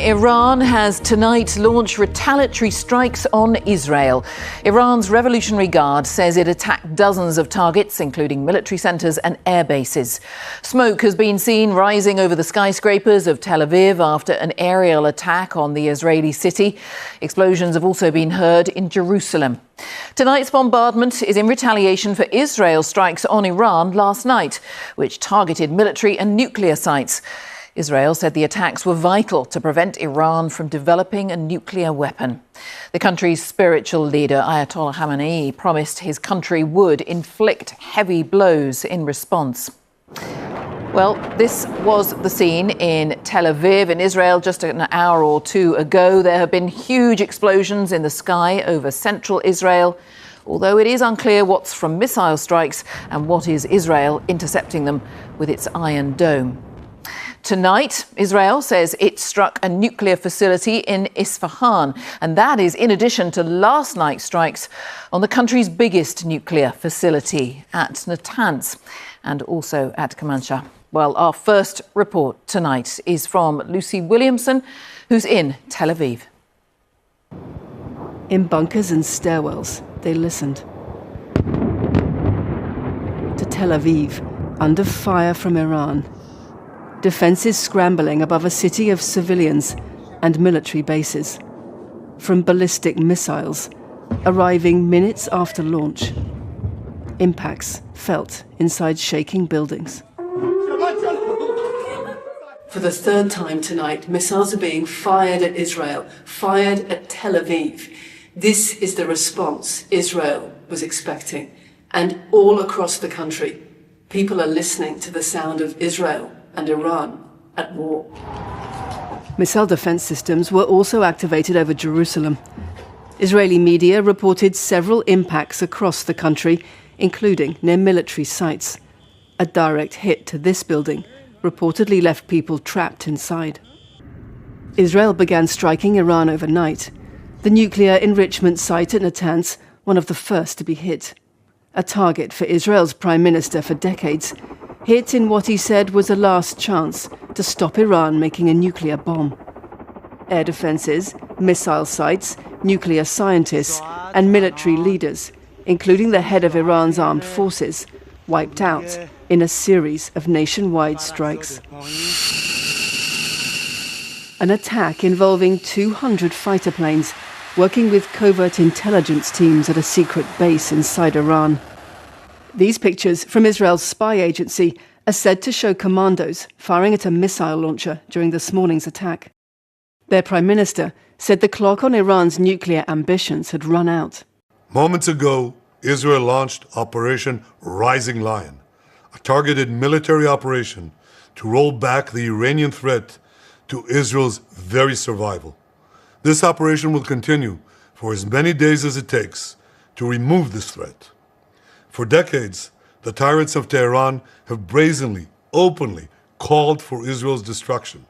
Iran has tonight launched retaliatory strikes on Israel. Iran's Revolutionary Guard says it attacked dozens of targets, including military centres and air bases. Smoke has been seen rising over the skyscrapers of Tel Aviv after an aerial attack on the Israeli city. Explosions have also been heard in Jerusalem. Tonight's bombardment is in retaliation for Israel's strikes on Iran last night, which targeted military and nuclear sites. Israel said the attacks were vital to prevent Iran from developing a nuclear weapon. The country's spiritual leader, Ayatollah Khamenei, promised his country would inflict heavy blows in response. Well, this was the scene in Tel Aviv in Israel just an hour or two ago. There have been huge explosions in the sky over central Israel, although it is unclear what's from missile strikes and what is Israel intercepting them with its Iron Dome. Tonight, Israel says it struck a nuclear facility in Isfahan, and that is in addition to last night's strikes on the country's biggest nuclear facility at Natanz and also at Kermanshah. Well, our first report tonight is from Williamson, who's in Tel Aviv. In bunkers and stairwells, they listened. To Tel Aviv, under fire from Iran. Defences scrambling above a city of civilians and military bases. From ballistic missiles, arriving minutes after launch. Impacts felt inside shaking buildings. For the third time tonight, missiles are being fired at Israel, fired at Tel Aviv. This is the response Israel was expecting. And all across the country, people are listening to the sound of Israel and Iran at war. Missile defense systems were also activated over Jerusalem. Israeli media reported several impacts across the country, including near military sites. A direct hit to this building reportedly left people trapped inside. Israel began striking Iran overnight. The nuclear enrichment site at Natanz, one of the first to be hit. A target for Israel's prime minister for decades, hit in what he said was a last chance to stop Iran making a nuclear bomb. Air defences, missile sites, nuclear scientists and military leaders, including the head of Iran's armed forces, wiped out in a series of nationwide strikes. An attack involving 200 fighter planes working with covert intelligence teams at a secret base inside Iran. These pictures from Israel's spy agency are said to show commandos firing at a missile launcher during this morning's attack. Their prime minister said the clock on Iran's nuclear ambitions had run out. Moments ago, Israel launched Operation Rising Lion, a targeted military operation to roll back the Iranian threat to Israel's very survival. This operation will continue for as many days as it takes to remove this threat. For decades, the tyrants of Tehran have brazenly, openly called for Israel's destruction.